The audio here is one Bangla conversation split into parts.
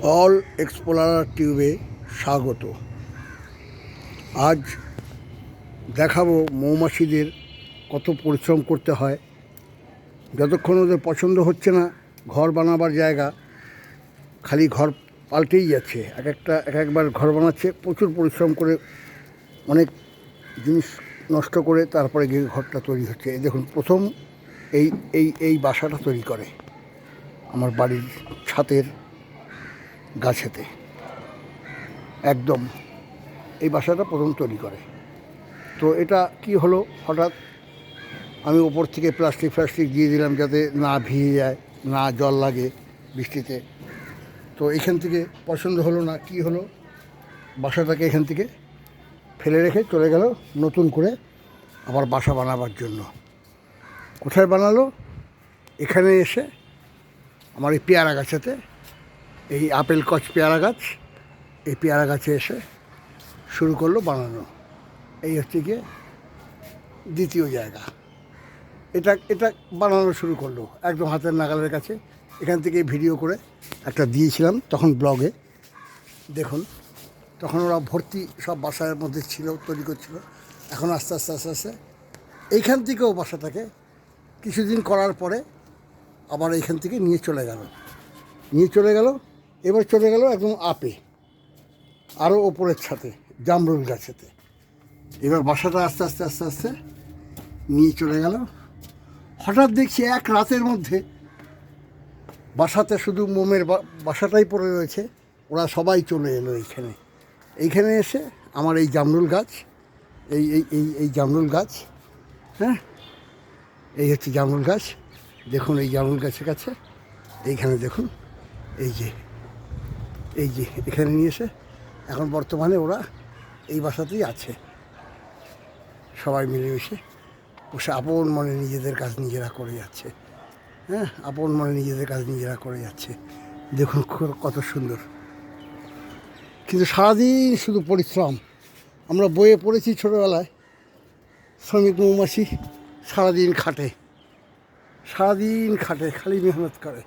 অল এক্সপ্লোরার টিউবে স্বাগত। আজ দেখাবো মৌমাছিদের কত পরিশ্রম করতে হয়। যতক্ষণ ওদের পছন্দ হচ্ছে না ঘর বানাবার জায়গা, খালি ঘর পাল্টেই যাচ্ছে। একবার ঘর বানাচ্ছে, প্রচুর পরিশ্রম করে অনেক জিনিস নষ্ট করে তারপরে গিয়ে ঘরটা তৈরি হচ্ছে। এই দেখুন, প্রথম এই এই এই বাসাটা তৈরি করে আমার বাড়ির ছাদের গাছেতে। একদম এই বাসাটা প্রথম তৈরি করে। তো এটা কি হলো, হঠাৎ আমি ওপর থেকে প্লাস্টিক দিয়ে দিলাম যাতে না ভিজে যায়, না জল লাগে বৃষ্টিতে। তো এখান থেকে পছন্দ হলো না, কি হলো, বাসাটাকে এখান থেকে ফেলে রেখে চলে গেল নতুন করে আবার বাসা বানাবার জন্য। কোথায় বানালো? এখানে এসে আমার এই পেয়ারা গাছেতে, এই আপেল কচ পেয়ারা গাছ, এই পেয়ারা গাছে এসে শুরু করলো বানানো। এই হচ্ছে গিয়ে দ্বিতীয় জায়গা। এটা বানানো শুরু করলো একদম হাতের নাগালের কাছে। এখান থেকে ভিডিও করে একটা দিয়েছিলাম তখন ব্লগে, দেখুন। তখন ওরা ভর্তি সব বাসার মধ্যে ছিল, তৈরি করছিল। এখন আস্তে আস্তে এইখান থেকেও বাসাটাকে কিছুদিন করার পরে আবার এইখান থেকে নিয়ে চলে গেল। এবার চলে গেল একদম আরও ওপরের ছাদে, জামরুল গাছেতে। এবার বাসাটা আস্তে আস্তে নিয়ে চলে গেল। হঠাৎ দেখছি এক রাতের মধ্যে বাসাতে শুধু মোমের বাসাটাই পড়ে রয়েছে। ওরা সবাই চলে এলো এইখানে এসে আমার এই জামরুল গাছ, এই জামরুল গাছ, হ্যাঁ, এই হচ্ছে জামরুল গাছ। দেখুন এই জামরুল গাছের কাছে এইখানে দেখুন, এই যে এখানে নিয়ে এসে এখন বর্তমানে ওরা এই বাসাতেই আছে। সবাই মিলেমিশে বসে আপন মনে নিজেদের কাজ নিজেরা করে যাচ্ছে। হ্যাঁ, আপন মনে নিজেদের কাজ নিজেরা করে যাচ্ছে। দেখুন কত সুন্দর। কিন্তু সারাদিন শুধু পরিশ্রম। আমরা বইয়ে পড়েছি ছোটোবেলায়, শ্রমিক মৌমাছি সারাদিন খাটে, খালি মেহনত করে।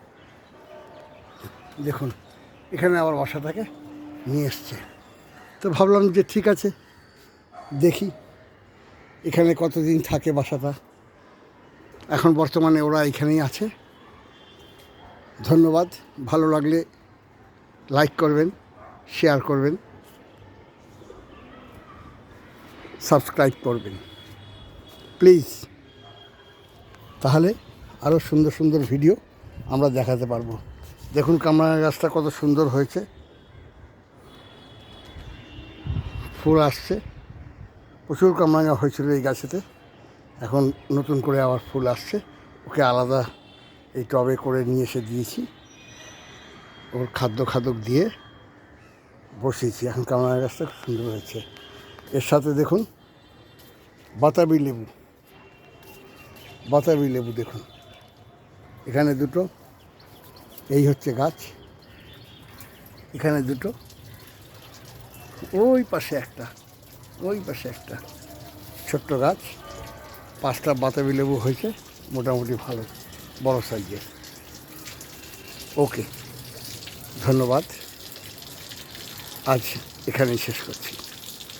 দেখুন এখানে আবার বাসাটাকে নিয়ে এসছে। তো ভাবলাম যে ঠিক আছে, দেখি এখানে কতদিন থাকে বাসাটা। এখন বর্তমানে ওরা এখানেই আছে। ধন্যবাদ। ভালো লাগলে লাইক করবেন, শেয়ার করবেন, সাবস্ক্রাইব করবেন প্লিজ। তাহলে আরও সুন্দর ভিডিও আমরা দেখাতে পারবো। দেখুন কামরাঙা গাছটা কত সুন্দর হয়েছে, ফুল আসছে। প্রচুর কামরাঙা হয়েছিল এই গাছেতে, এখন নতুন করে আবার ফুল আসছে। ওকে আলাদা এই টবে করে নিয়ে এসে দিয়েছি, ওর খাদ্য দিয়ে বসিয়েছি। এখন কামরাঙা গাছটা খুব সুন্দর হয়েছে। এর সাথে দেখুন বাতাবি লেবু দেখুন, এখানে দুটো, এই হচ্ছে গাছ, এখানে দুটো, ওই পাশে একটা ছোট্ট গাছ। 5টা বাতাবি লেবু হয়েছে, মোটামুটি ভালো বড় সাইজের। ওকে, ধন্যবাদ। আজ এখানেই শেষ করছি।